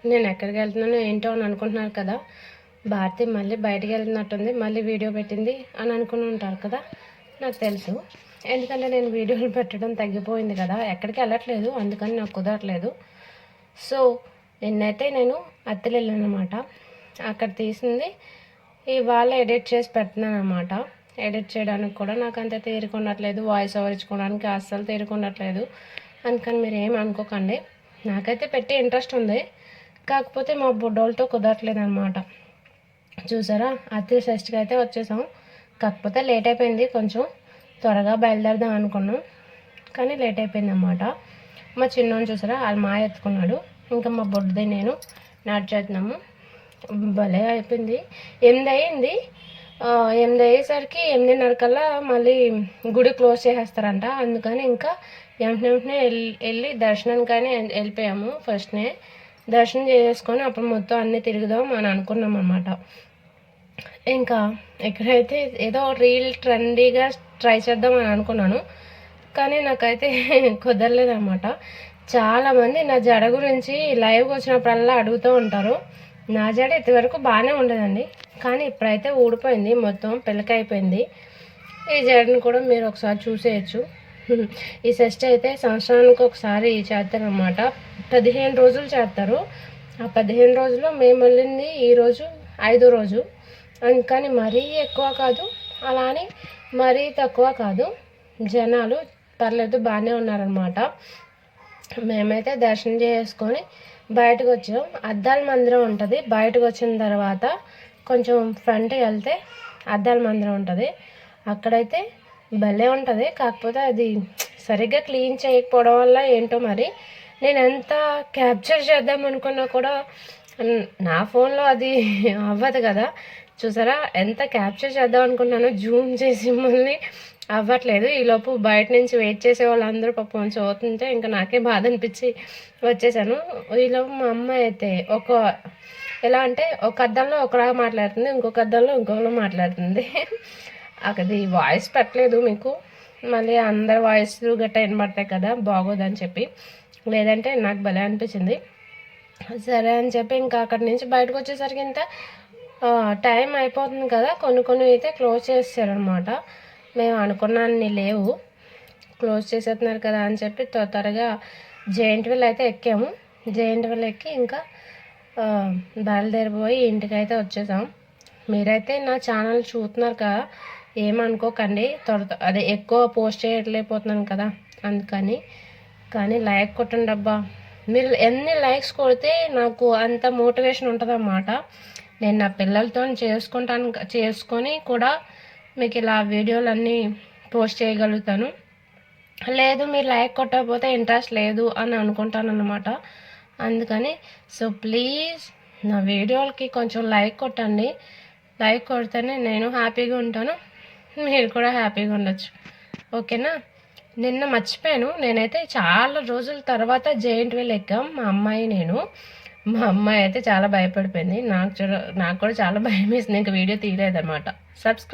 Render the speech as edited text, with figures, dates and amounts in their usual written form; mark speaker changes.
Speaker 1: నేను ఎక్కడికి వెళ్తున్నానో ఏంటో అని అనుకుంటున్నారు కదా. భారతి మళ్ళీ బయటికి వెళ్తున్నట్టుంది, మళ్ళీ వీడియో పెట్టింది అని అనుకుని ఉంటారు కదా. నాకు తెలుసు, ఎందుకంటే నేను వీడియోలు పెట్టడం తగ్గిపోయింది కదా, ఎక్కడికి వెళ్ళట్లేదు, అందుకని నాకు కుదరట్లేదు. సో నిన్నైతే నేను అత్తలు వెళ్ళానమాట. అక్కడ తీసింది ఇవాళ ఎడిట్ చేసి పెడుతున్నాను అనమాట. ఎడిట్ చేయడానికి కూడా నాకు అంత తీరిక ఉండట్లేదు, వాయిస్ ఓవర్ ఇచ్చుకోవడానికి అస్సలు తీరిక ఉండట్లేదు. అందుకని మీరు ఏం అనుకోకండి. నాకైతే పెట్టి ఇంట్రెస్ట్ ఉంది, కాకపోతే మా బుడ్డోళ్ళతో కుదరట్లేదు అనమాట. చూసారా, అతి షష్ఠికి అయితే వచ్చేసాం. కాకపోతే లేట్ అయిపోయింది, కొంచెం త్వరగా బయలుదేరదాం అనుకున్నాం, కానీ లేట్ అయిపోయింది అన్నమాట. మా చిన్నోని చూసారా, వాళ్ళు మా ఎత్తుకున్నాడు, ఇంకా మా బొడ్డది నేను నడిచేస్తున్నాము. భలే అయిపోయింది. 8 అయ్యింది. 8 అయ్యేసరికి 8:30 కల్లా మళ్ళీ గుడి క్లోజ్ చేసేస్తారంట. అందుకని ఇంకా వెంటనే వెళ్ళి దర్శనానికైనా వెళ్ళిపోయాము. ఫస్ట్నే దర్శనం చేసుకొని అప్పుడు మొత్తం అన్నీ తిరుగుదాం అని అనుకున్నాం అన్నమాట. ఇంకా ఇక్కడైతే ఏదో రీల్ ట్రెండీగా ట్రై చేద్దాం అని అనుకున్నాను, కానీ నాకైతే కుదరలేదన్నమాట. చాలామంది నా జడ గురించి లైవ్కి వచ్చినప్పుడల్లా అడుగుతూ ఉంటారు. నా జడ ఇంతవరకు బాగానే ఉండదండి, కానీ ఇప్పుడైతే ఊడిపోయింది, మొత్తం పిల్లకైపోయింది. ఈ జడని కూడా మీరు ఒకసారి చూసేయచ్చు. ఈ షష్ఠి అయితే సంవత్సరానికి ఒకసారి చేస్తారనమాట. 15 రోజులు చేస్తారు. ఆ 15 రోజుల్లో మేము వెళ్ళింది ఈరోజు 5వ రోజు. అందుకని మరీ ఎక్కువ కాదు, అలా అని మరీ తక్కువ కాదు. జనాలు పర్లేదు బాగానే ఉన్నారనమాట. మేమైతే దర్శనం చేసుకొని బయటకు వచ్చాం. అద్దాల మందిరం ఉంటుంది. బయటకు వచ్చిన తర్వాత కొంచెం ఫ్రంట్కి వెళ్తే అద్దాల మందిరం ఉంటుంది. అక్కడైతే భలే ఉంటుంది, కాకపోతే అది సరిగ్గా క్లీన్ చేయకపోవడం వల్ల ఏంటో మరి నేను ఎంత క్యాప్చర్ చేద్దాం అనుకున్నా కూడా నా ఫోన్లో అది అవ్వదు కదా. చూసారా, ఎంత క్యాప్చర్ చేద్దాం అనుకున్నానో జూమ్ చేసి మళ్ళీ అవ్వట్లేదు. ఈలోపు బయట నుంచి వెయిట్ చేసే వాళ్ళందరూ పాపం చదువుతుంటే ఇంకా నాకే బాధ అనిపించి వచ్చేసాను. ఈలోపు మా అమ్మ అయితే ఎలా అంటే ఒక అద్దంలో ఒకలాగా మాట్లాడుతుంది, ఇంకొక అద్దంలో ఇంకొకలా మాట్లాడుతుంది. అది వాయిస్ పెట్టలేదు మీకు, మళ్ళీ అందరి వాయిస్ గట్రా వినబడతాయి కదా, బాగోదని చెప్పి. లేదంటే నాకు భలే అనిపించింది. సరే అని చెప్పి ఇంకా అక్కడి నుంచి బయటకు వచ్చేసరికి ఇంత టైం అయిపోతుంది కదా. కొన్ని అయితే క్లోజ్ చేస్తారనమాట. మేము అనుకున్నాన్ని లేవు, క్లోజ్ చేసేస్తున్నారు కదా అని చెప్పి త్వరగా జెయింట్ వీల్ అయితే ఎక్కాము. జెయింట్ వీల్ ఎక్కి ఇంకా బయలుదేరిపోయి ఇంటికైతే వచ్చేసాం. మీరైతే నా ఛానల్ చూస్తున్నారు కదా, ఏమనుకోకండి. అదే ఎక్కువ పోస్ట్ చేయలేకపోతున్నాను కదా అందుకని. కానీ లైక్ కొట్టండి అబ్బా. మీరు ఎన్ని లైక్స్ కొడితే నాకు అంత మోటివేషన్ ఉంటుంది అన్నమాట. నేను నా పిల్లలతో చేసుకొని కూడా మీకు ఇలా వీడియోలన్నీ పోస్ట్ చేయగలుగుతాను. లేదు మీరు లైక్ కొట్టకపోతే ఇంట్రెస్ట్ లేదు అని అనుకుంటాను అన్నమాట. అందుకని సో ప్లీజ్ నా వీడియోలకి కొంచెం లైక్ కొట్టండి. లైక్ కొడితేనే నేను హ్యాపీగా ఉంటాను, మీరు కూడా హ్యాపీగా ఉండొచ్చు. ఓకేనా. నిన్న మర్చిపోయాను, నేనైతే చాలా రోజుల తర్వాత జెయింట్ వీల్ ఎక్కాం మా అమ్మాయి నేను. మా అమ్మాయి అయితే చాలా భయపడిపోయింది. నాకు కూడా చాలా భయం వేసింది, ఇంకా వీడియో తీయలేదన్నమాట. సబ్స్క్రైబ్